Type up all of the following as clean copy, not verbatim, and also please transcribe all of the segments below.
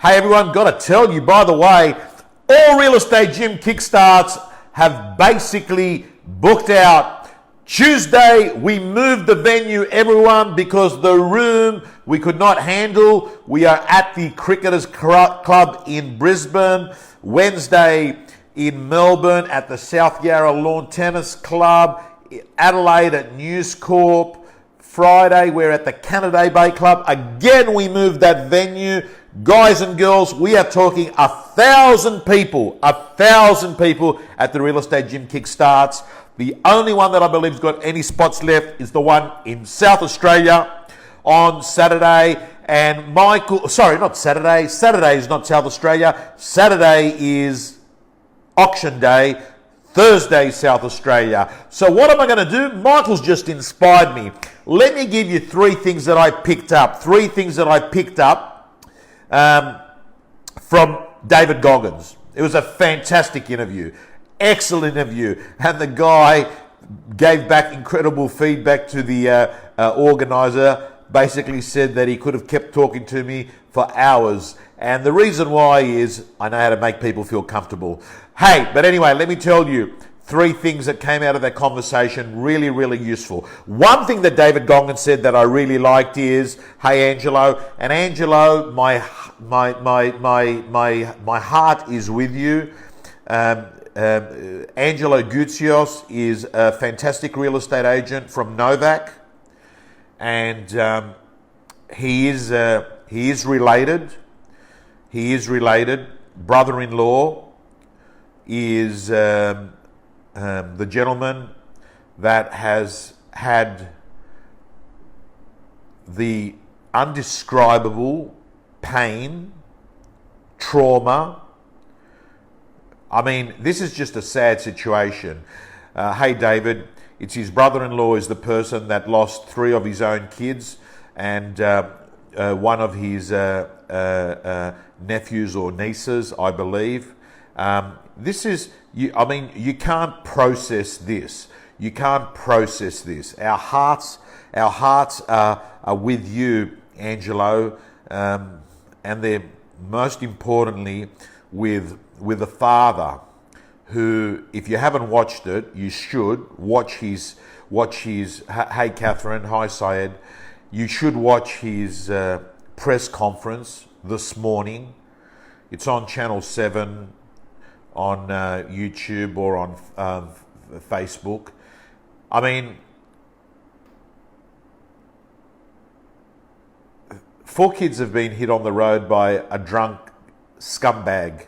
Hey everyone, got to tell you, by the way, all real estate gym kickstarts have basically booked out. Tuesday, we moved the venue, everyone, because the room we could not handle. We are at the Cricketers Club in Brisbane. Wednesday in Melbourne at the South Yarra Lawn Tennis Club. Adelaide at News Corp. Friday, we're at the Canada Bay Club. Again, we moved that venue. Guys and girls, we are talking 1,000 people at the Real Estate Gym Kickstarts. The only one that I believe has got any spots left is the one in South Australia on Saturday. And Michael, sorry, not Saturday. Saturday is not South Australia. Saturday is auction day. Thursday, South Australia. So what am I going to do? Michael's just inspired me. Let me give you three things that I picked up. From David Goggins. It was a fantastic interview. Excellent interview. And the guy gave back incredible feedback to the organizer. Basically said that he could have kept talking to me for hours. And the reason why is I know how to make people feel comfortable. Hey, but anyway, let me tell you three things that came out of that conversation, really, really useful. One thing that David Goggins said that I really liked is, hey, Angelo, and Angelo, my heart is with you. Angelo Goutsios is a fantastic real estate agent from Novak, and he is related. He is related. Brother-in-law is the gentleman that has had the undescribable pain, trauma. I mean, this is just a sad situation. Hey, David, it's his brother-in-law is the person that lost 3 of his own kids and one of his nephews or nieces, I believe. This is, you can't process this. You can't process this. Our hearts are with you, Angelo, and they're most importantly with the father, who, if you haven't watched it, you should watch his. Hey, Catherine. Hi, Syed. You should watch his press conference this morning. It's on Channel 7. On YouTube or on Facebook. I mean, 4 kids have been hit on the road by a drunk scumbag.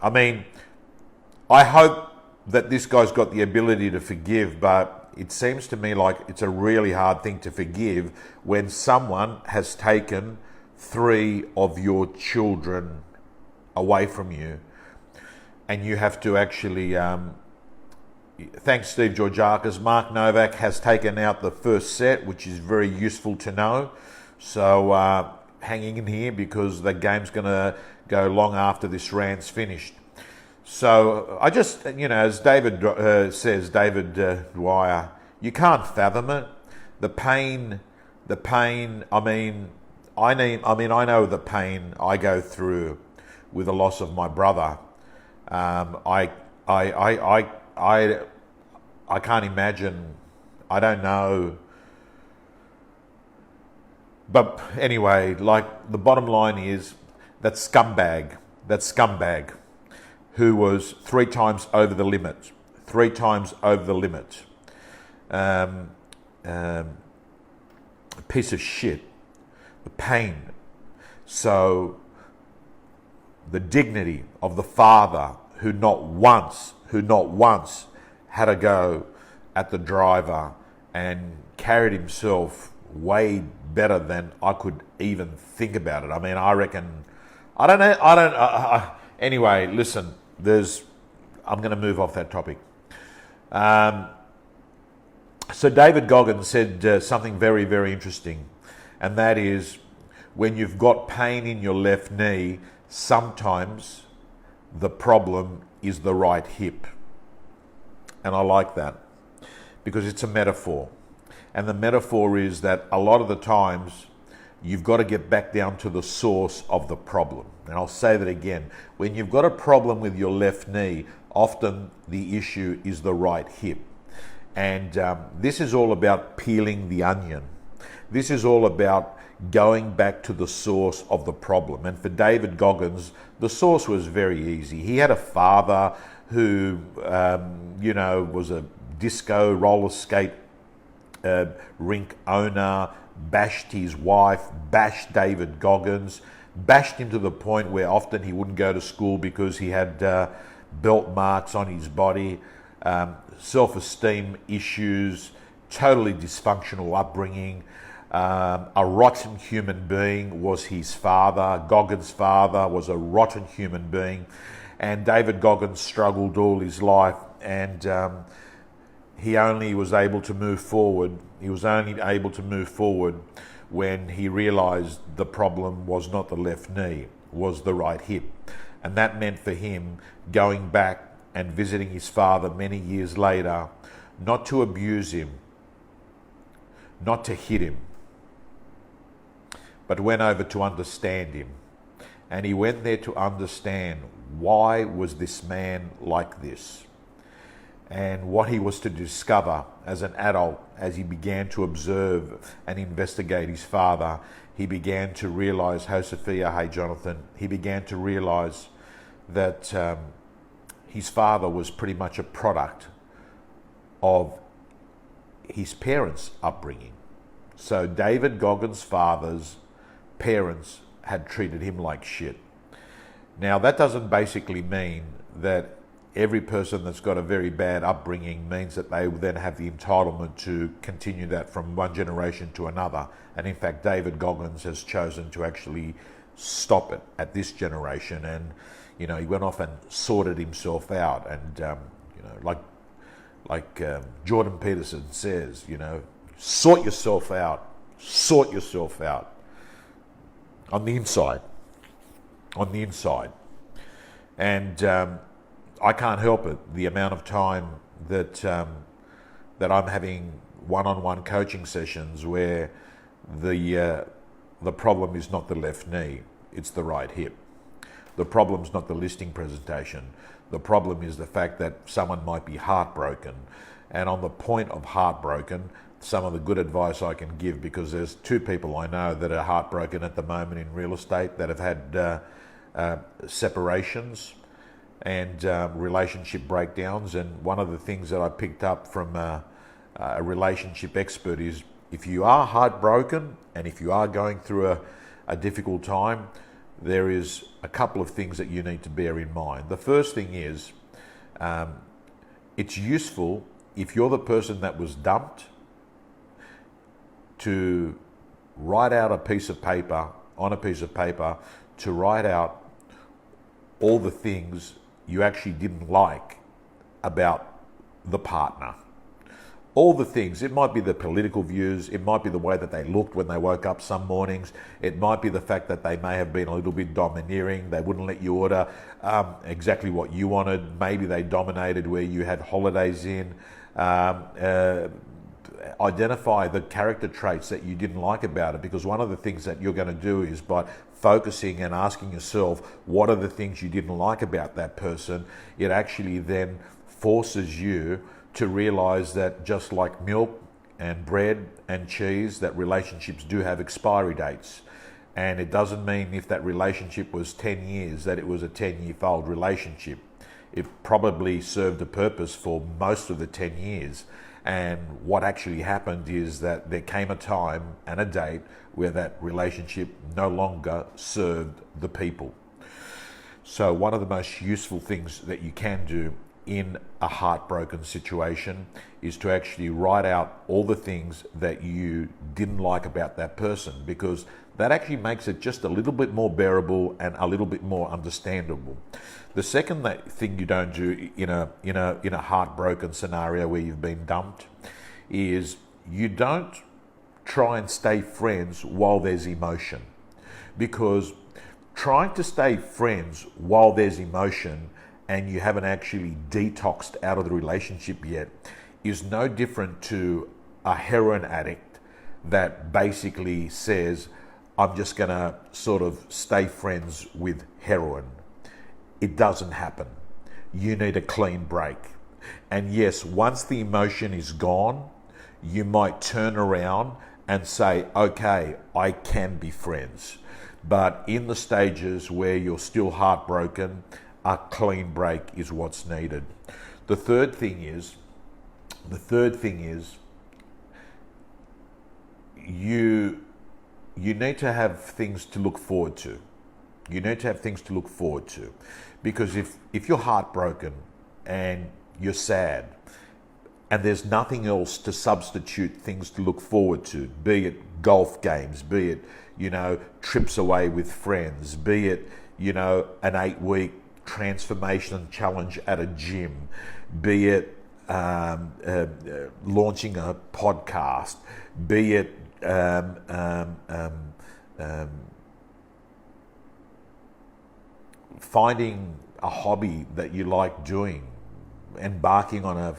I mean, I hope that this guy's got the ability to forgive, but it seems to me like it's a really hard thing to forgive when someone has taken 3 of your children away from you, and you have to actually thanks Steve Georgiakis. Mark Novak has taken out the first set, which is very useful to know, so hanging in here because the game's going to go long after this rant's finished. So I just, as David says, David Dwyer, you can't fathom it, the pain. I know the pain I go through with the loss of my brother. I can't imagine. I don't know. But anyway, like, the bottom line is that scumbag who was 3 times over the limit. A piece of shit. The pain. So the dignity of the father who not once had a go at the driver and carried himself way better than I could even think about it. I mean, I reckon, anyway, listen, I'm going to move off that topic. So David Goggins said something very, very interesting, and that is, when you've got pain in your left knee, sometimes the problem is the right hip. And I like that because it's a metaphor. And the metaphor is that a lot of the times you've got to get back down to the source of the problem. And I'll say that again. When you've got a problem with your left knee, often the issue is the right hip. And this is all about peeling the onion. This is all about going back to the source of the problem. And for David Goggins, the source was very easy. He had a father who, was a disco roller skate rink owner, bashed his wife, bashed David Goggins, bashed him to the point where often he wouldn't go to school because he had belt marks on his body, self-esteem issues, totally dysfunctional upbringing. A rotten human being was his father. Goggins' father was a rotten human being. And David Goggins struggled all his life, and he only was able to move forward. He was only able to move forward when he realized the problem was not the left knee, was the right hip. And that meant for him going back and visiting his father many years later, not to abuse him, not to hit him, but went over to understand him. And he went there to understand, why was this man like this? And what he was to discover as an adult, as he began to observe and investigate his father, he began to realize, hey Sophia, hey Jonathan, he began to realize that his father was pretty much a product of his parents' upbringing. So David Goggins' father's parents had treated him like shit. Now, that doesn't basically mean that every person that's got a very bad upbringing means that they then have the entitlement to continue that from one generation to another. And in fact, David Goggins has chosen to actually stop it at this generation. And, he went off and sorted himself out. And, like Jordan Peterson says, sort yourself out. On the inside. And I can't help it, the amount of time that I'm having one-on-one coaching sessions where the problem is not the left knee, it's the right hip. The problem's not the listing presentation. The problem is the fact that someone might be heartbroken. And on the point of heartbroken, some of the good advice I can give, because there's two people I know that are heartbroken at the moment in real estate that have had separations and relationship breakdowns. And one of the things that I picked up from a relationship expert is, if you are heartbroken and if you are going through a difficult time, there is a couple of things that you need to bear in mind. The first thing is, it's useful if you're the person that was dumped to write out on a piece of paper, to write out all the things you actually didn't like about the partner. All the things. It might be the political views, it might be the way that they looked when they woke up some mornings, it might be the fact that they may have been a little bit domineering, they wouldn't let you order exactly what you wanted, maybe they dominated where you had holidays in. Identify the character traits that you didn't like about it, because one of the things that you're going to do is, by focusing and asking yourself what are the things you didn't like about that person, it actually then forces you to realize that, just like milk and bread and cheese, that relationships do have expiry dates. And it doesn't mean if that relationship was 10 years that it was a 10-year failed relationship. It probably served a purpose for most of the 10 years. And what actually happened is that there came a time and a date where that relationship no longer served the people. So one of the most useful things that you can do in a heartbroken situation is to actually write out all the things that you didn't like about that person, because that actually makes it just a little bit more bearable and a little bit more understandable. The second thing you don't do in a heartbroken scenario where you've been dumped is you don't try and stay friends while there's emotion, because trying to stay friends while there's emotion and you haven't actually detoxed out of the relationship yet is no different to a heroin addict that basically says, I'm just going to sort of stay friends with heroin. It doesn't happen. You need a clean break. And yes, once the emotion is gone, you might turn around and say, okay, I can be friends. But in the stages where you're still heartbroken, a clean break is what's needed. The third thing is you need to have things to look forward to. You need to have things to look forward to. Because if you're heartbroken and you're sad and there's nothing else to substitute things to look forward to, be it golf games, be it, trips away with friends, be it, an 8-week transformation challenge at a gym, be it launching a podcast, be it finding a hobby that you like doing, embarking on a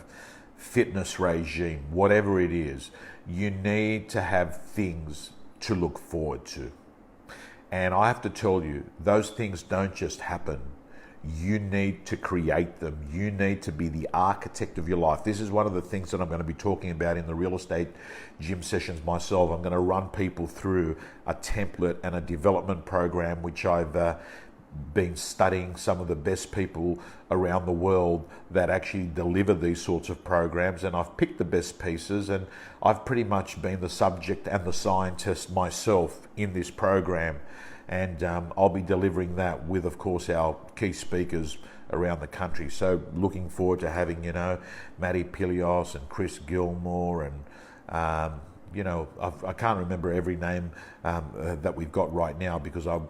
fitness regime, whatever it is, you need to have things to look forward to. And I have to tell you, those things don't just happen. You need to create them. You need to be the architect of your life. This is one of the things that I'm going to be talking about in the real estate gym sessions myself. I'm going to run people through a template and a development program, which I've been studying some of the best people around the world that actually deliver these sorts of programs, and I've picked the best pieces, and I've pretty much been the subject and the scientist myself in this program. And I'll be delivering that with, of course, our key speakers around the country. So looking forward to having, Matty Pilios and Chris Gilmore and, I can't remember every name that we've got right now because I've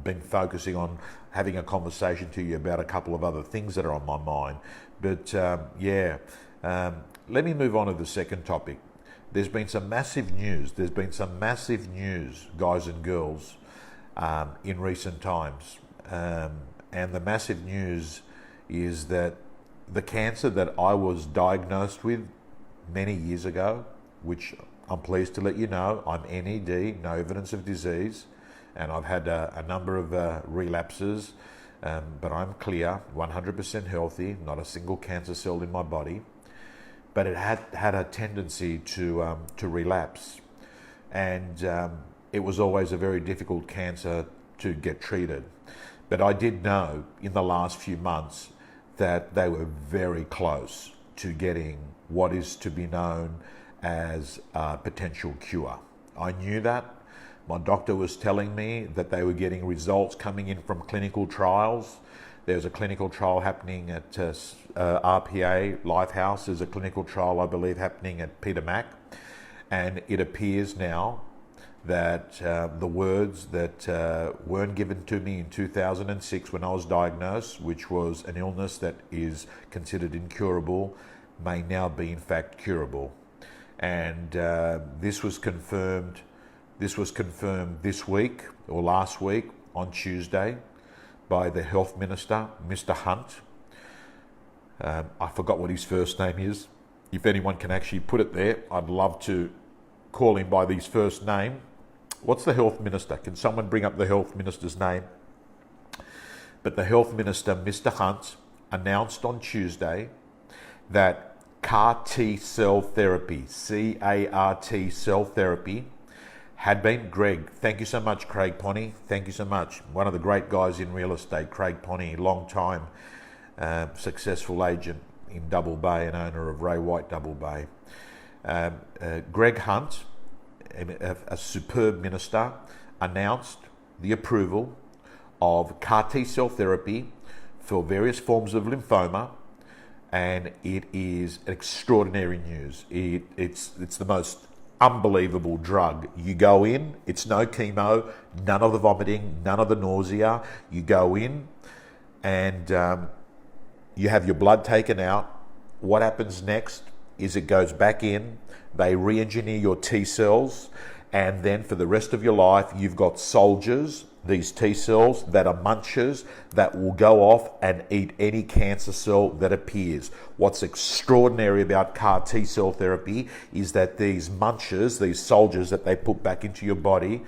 been focusing on having a conversation to you about a couple of other things that are on my mind. But let me move on to the second topic. There's been some massive news. Guys and girls, in recent times. And the massive news is that the cancer that I was diagnosed with many years ago, which I'm pleased to let you know, I'm NED, no evidence of disease, and I've had a number of relapses, but I'm clear, 100% healthy, not a single cancer cell in my body. But it had a tendency to relapse, and it was always a very difficult cancer to get treated. But I did know in the last few months that they were very close to getting what is to be known as a potential cure. I knew that. My doctor was telling me that they were getting results coming in from clinical trials. There's a clinical trial happening at RPA, Lifehouse. There's a clinical trial, I believe, happening at Peter Mac. And it appears now that the words that weren't given to me in 2006 when I was diagnosed, which was an illness that is considered incurable, may now be in fact curable. And this was confirmed this week or last week on Tuesday by the health minister, Mr. Hunt. I forgot what his first name is. If anyone can actually put it there, I'd love to call him by his first name. What's the health minister? Can someone bring up the health minister's name? But the health minister, Mr. Hunt, announced on Tuesday that CAR T cell therapy, C-A-R-T cell therapy, had been, Greg, thank you so much, Craig Ponny, thank you so much. One of the great guys in real estate, Craig Ponny, long time successful agent in Double Bay and owner of Ray White Double Bay. Greg Hunt, a superb minister, announced the approval of CAR T cell therapy for various forms of lymphoma, and it is extraordinary news. It's the most unbelievable drug. You go in, it's no chemo, none of the vomiting, none of the nausea. You go in and you have your blood taken out. What happens next is it goes back in, they re-engineer your T cells, and then for the rest of your life you've got soldiers these T cells that are munchers that will go off and eat any cancer cell that appears. What's extraordinary about CAR T cell therapy is that these munchers, these soldiers that they put back into your body,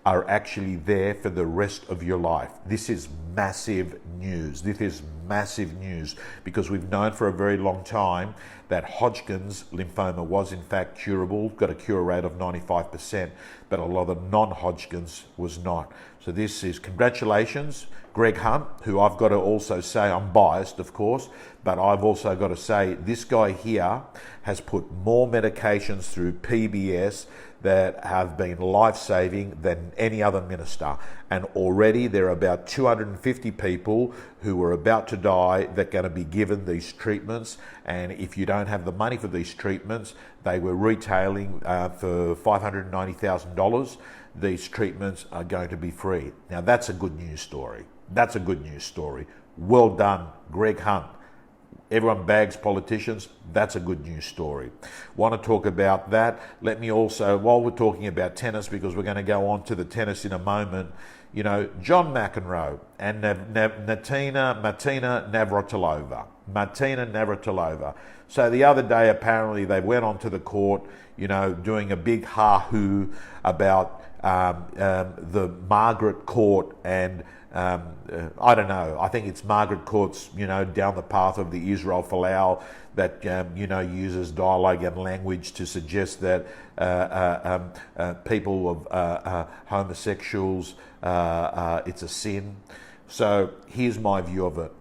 are actually there for the rest of your life. This is massive news. This is massive news because we've known for a very long time that Hodgkin's lymphoma was in fact curable, got a cure rate of 95%, but a lot of non-Hodgkin's was not. So this is congratulations, Greg Hunt, who I've got to also say, I'm biased of course, but I've also got to say this guy here has put more medications through PBS that have been life-saving than any other minister. And already there are about 250 people who are about to die that are going to be given these treatments. And if you don't have the money for these treatments, they were retailing for $590,000. These treatments are going to be free. Now that's a good news story. That's a good news story. Well done, Greg Hunt. Everyone bags politicians. That's a good news story. Want to talk about that? Let me also, while we're talking about tennis, because we're going to go on to the tennis in a moment, you know, John McEnroe and Martina Navratilova. So the other day, apparently, they went onto the court, you know, doing a big ha-hoo about the Margaret Court and I don't know. I think it's Margaret Court's, you know, down the path of the Israel Folau that, you know, uses dialogue and language to suggest that people of homosexuals, it's a sin. So here's my view of it.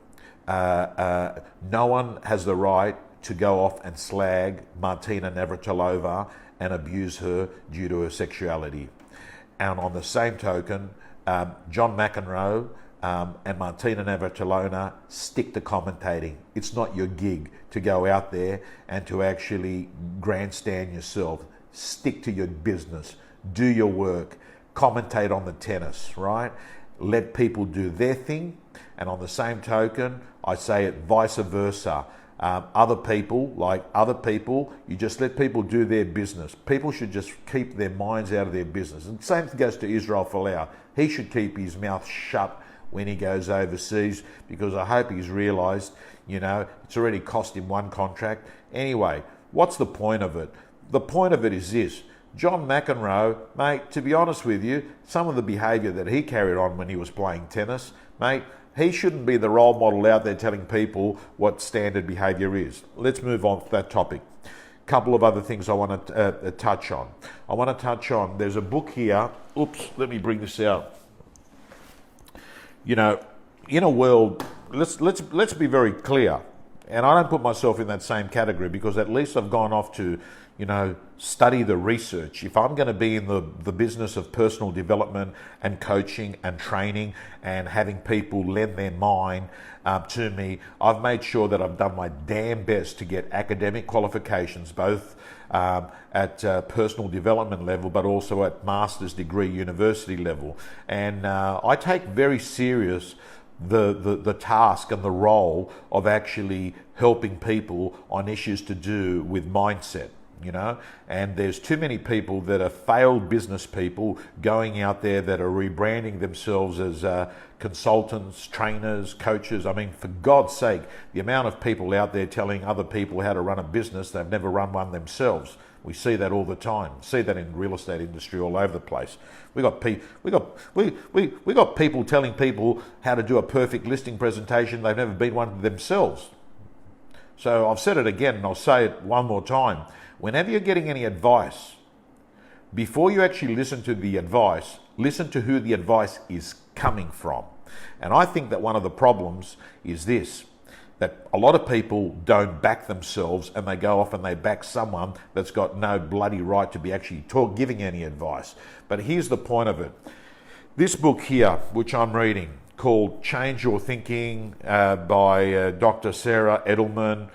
No one has the right to go off and slag Martina Navratilova and abuse her due to her sexuality. And on the same token, John McEnroe and Martina Navratilova, stick to commentating. It's not your gig to go out there and to actually grandstand yourself. Stick to your business. Do your work. Commentate on the tennis, right? Let people do their thing. And on the same token, I say it vice versa. Other people, you just let people do their business. People should just keep their minds out of their business. And the same thing goes to Israel Folau. He should keep his mouth shut when he goes overseas, because I hope he's realised, you know, it's already cost him one contract. Anyway, what's the point of it? The point of it is this. John McEnroe, mate, to be honest with you, some of the behaviour that he carried on when he was playing tennis, mate, he shouldn't be the role model out there telling people what standard behaviour is. Let's move on to that topic. Couple of other things I want to touch on. I want to touch on, there's a book here. Oops, let me bring this out. You know, in a world, let's be very clear. And I don't put myself in that same category because at least I've gone off to, you know, study the research. If I'm going to be in the business of personal development and coaching and training and having people lend their mind to me, I've made sure that I've done my damn best to get academic qualifications, both at personal development level, but also at master's degree university level. And I take very serious the task and the role of actually helping people on issues to do with mindset, you know. And there's too many people that are failed business people going out there that are rebranding themselves as consultants, trainers, coaches. I mean, for God's sake, the amount of people out there telling other people how to run a business, they've never run one themselves. We see that all the time. See that in the real estate industry all over the place. We got people telling people how to do a perfect listing presentation. They've never been one themselves. So I've said it again and I'll say it one more time. Whenever you're getting any advice, before you actually listen to the advice, listen to who the advice is coming from. And I think that one of the problems is this, that a lot of people don't back themselves and they go off and they back someone that's got no bloody right to be actually giving any advice. But here's the point of it. This book here, which I'm reading, called Change Your Thinking by Dr. Sarah Edelman,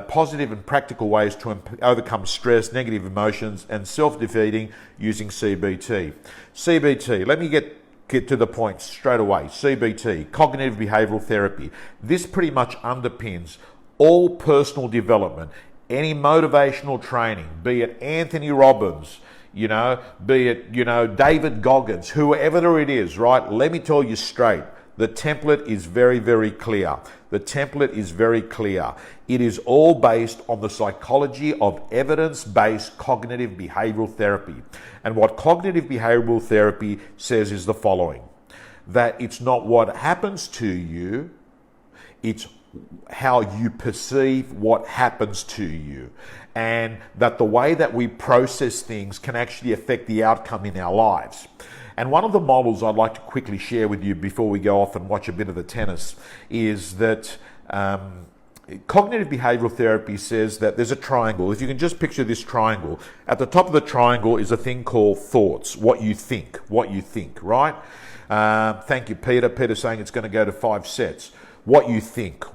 Positive and Practical Ways to Overcome Stress, Negative Emotions and Self-Defeating Using CBT. CBT, let me get to the point straight away. CBT, cognitive behavioural therapy. This pretty much underpins all personal development, any motivational training, be it Anthony Robbins, be it, David Goggins, whoever it is, right? Let me tell you straight. The template is very, very clear. The template is very clear. It is all based on the psychology of evidence-based cognitive behavioral therapy. And what cognitive behavioral therapy says is the following, that it's not what happens to you, it's how you perceive what happens to you. And that the way that we process things can actually affect the outcome in our lives. And one of the models I'd like to quickly share with you before we go off and watch a bit of the tennis is that cognitive behavioral therapy says that there's a triangle. If you can just picture this triangle, at the top of the triangle is a thing called thoughts, what you think, right? Thank you, Peter. Peter's saying it's going to go to 5 sets. What you think,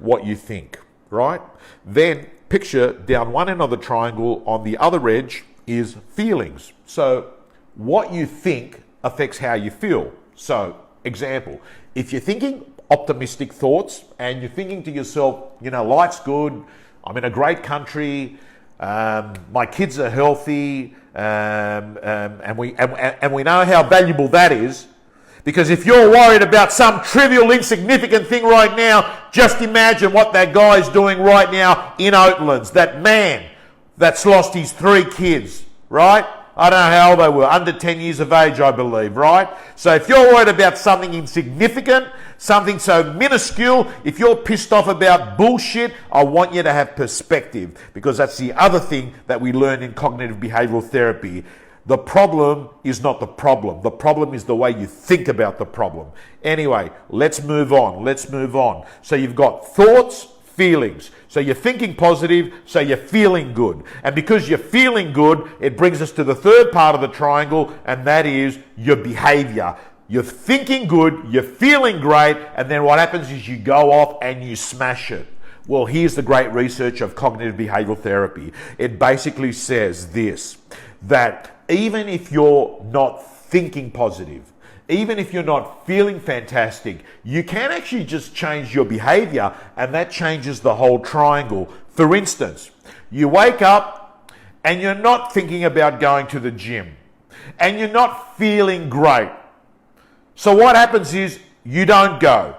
right? Then picture down one end of the triangle, on the other edge is feelings. So what you think affects how you feel. So, example, if you're thinking optimistic thoughts and you're thinking to yourself, life's good, I'm in a great country, my kids are healthy, and we know how valuable that is. Because if you're worried about some trivial, insignificant thing right now, just imagine what that guy's doing right now in Oatlands. That man that's lost his 3 kids, right? I don't know how old they were, under 10 years of age, I believe, right? So if you're worried about something insignificant, something so minuscule, if you're pissed off about bullshit, I want you to have perspective, because that's the other thing that we learn in cognitive behavioral therapy. The problem is not the problem. The problem is the way you think about the problem. Anyway, let's move on. So you've got thoughts, feelings. So you're thinking positive, so you're feeling good. And because you're feeling good, it brings us to the third part of the triangle, and that is your behavior. You're thinking good, you're feeling great, and then what happens is you go off and you smash it. Well, here's the great research of cognitive behavioral therapy. It basically says this, that even if you're not thinking positive, even if you're not feeling fantastic, you can actually just change your behavior, and that changes the whole triangle. For instance, you wake up and you're not thinking about going to the gym and you're not feeling great. So what happens is you don't go.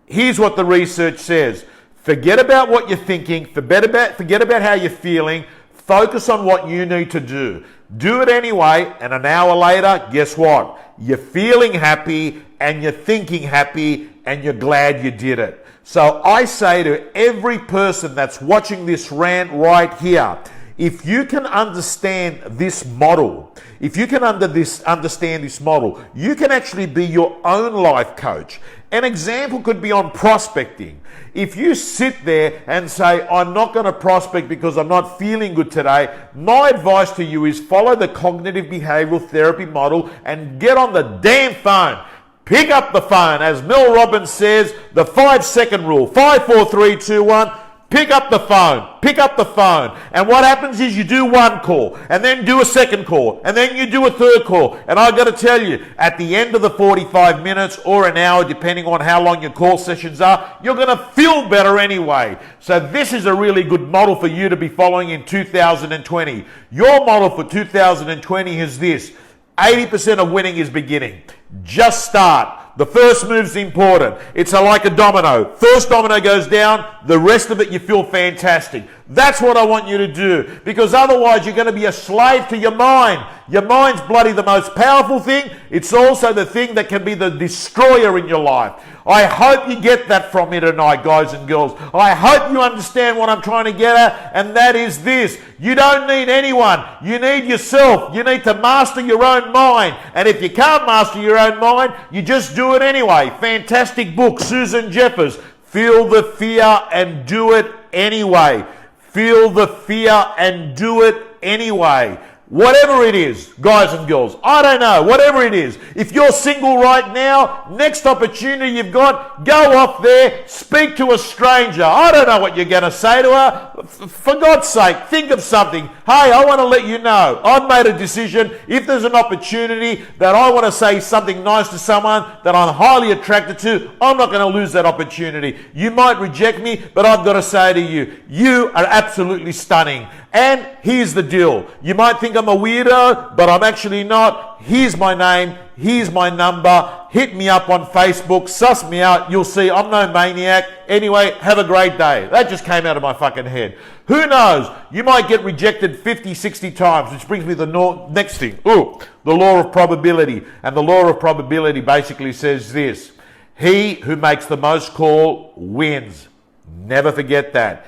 Here's what the research says. Forget about what you're thinking, forget about how you're feeling, focus on what you need to do. Do it anyway, and an hour later, guess what? You're feeling happy, and you're thinking happy, and you're glad you did it. So I say to every person that's watching this rant right here, if you can understand this model, if you can understand this model, you can actually be your own life coach. An example could be on prospecting. If you sit there and say, I'm not going to prospect because I'm not feeling good today, my advice to you is follow the cognitive behavioral therapy model and get on the damn phone. Pick up the phone. As Mel Robbins says, the 5-second rule, 5, 4, 3, 2, 1. Pick up the phone. And what happens is you do one call, and then do a second call, and then you do a third call. And I've got to tell you, at the end of the 45 minutes or an hour, depending on how long your call sessions are, you're going to feel better anyway. So this is a really good model for you to be following in 2020. Your model for 2020 is this. 80% of winning is beginning. Just start. The first move's important. It's like a domino. First domino goes down, the rest of it you feel fantastic. That's what I want you to do, because otherwise you're going to be a slave to your mind. Your mind's bloody the most powerful thing. It's also the thing that can be the destroyer in your life. I hope you get that from me tonight, guys and girls. I hope you understand what I'm trying to get at, and that is this. You don't need anyone. You need yourself. You need to master your own mind. And if you can't master your own mind, you just do it anyway. Fantastic book, Susan Jeffers. Feel the fear and do it anyway. Feel the fear and do it anyway. Whatever it is, guys and girls, I don't know, whatever it is. If you're single right now, next opportunity you've got, go off there, speak to a stranger. I don't know what you're going to say to her. For God's sake, think of something. Hey, I want to let you know, I've made a decision. If there's an opportunity that I want to say something nice to someone that I'm highly attracted to, I'm not going to lose that opportunity. You might reject me, but I've got to say to you, you are absolutely stunning. And here's the deal. You might think I'm a weirdo, but I'm actually not. Here's my name. Here's my number. Hit me up on Facebook. Suss me out. You'll see I'm no maniac. Anyway, have a great day. That just came out of my fucking head. Who knows? You might get rejected 50, 60 times, which brings me to the next thing. The law of probability. And the law of probability basically says this. He who makes the most call wins. Never forget that.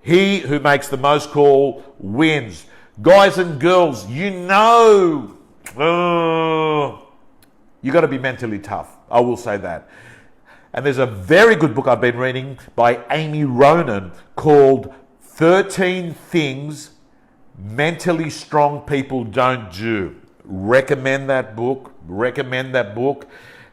He who makes the most call wins. Guys and girls, you know, you got to be mentally tough. I will say that. And there's a very good book I've been reading by Amy Ronan called 13 Things Mentally Strong People Don't Do. Recommend that book.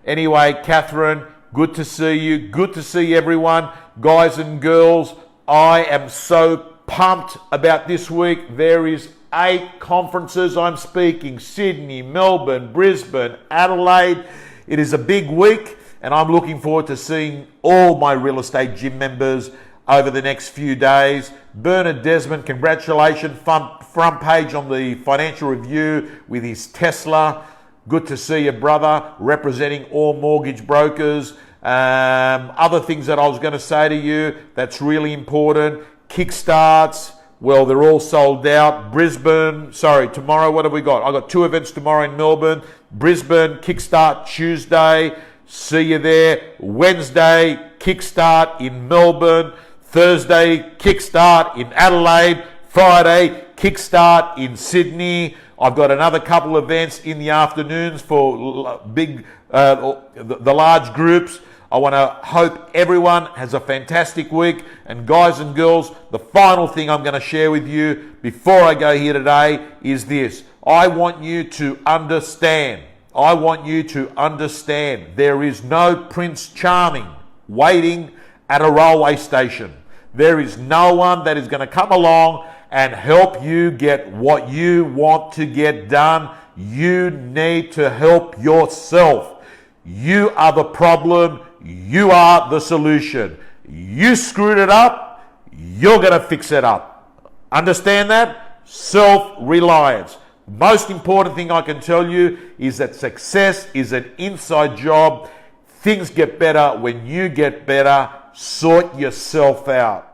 Anyway, Catherine, good to see you. Good to see everyone. Guys and girls, I am so pumped about this week. There is 8 conferences I'm speaking. Sydney, Melbourne, Brisbane, Adelaide. It is a big week, and I'm looking forward to seeing all my real estate gym members over the next few days. Bernard Desmond, congratulations. Front page on the Financial Review with his Tesla. Good to see you, brother, representing all mortgage brokers. Other things that I was going to say to you that's really important. Kickstarts, well, they're all sold out. Tomorrow, what have we got? I got 2 events tomorrow in Melbourne. Brisbane, Kickstart Tuesday. See you there. Wednesday, Kickstart in Melbourne. Thursday, Kickstart in Adelaide. Friday, Kickstart in Sydney. I've got another couple events in the afternoons for the large groups. I want to hope everyone has a fantastic week. And guys and girls, the final thing I'm going to share with you before I go here today is this. I want you to understand. There is no Prince Charming waiting at a railway station. There is no one that is going to come along and help you get what you want to get done. You need to help yourself. You are the problem. You are the solution. You screwed it up. You're going to fix it up. Understand that? Self-reliance. Most important thing I can tell you is that success is an inside job. Things get better when you get better. Sort yourself out.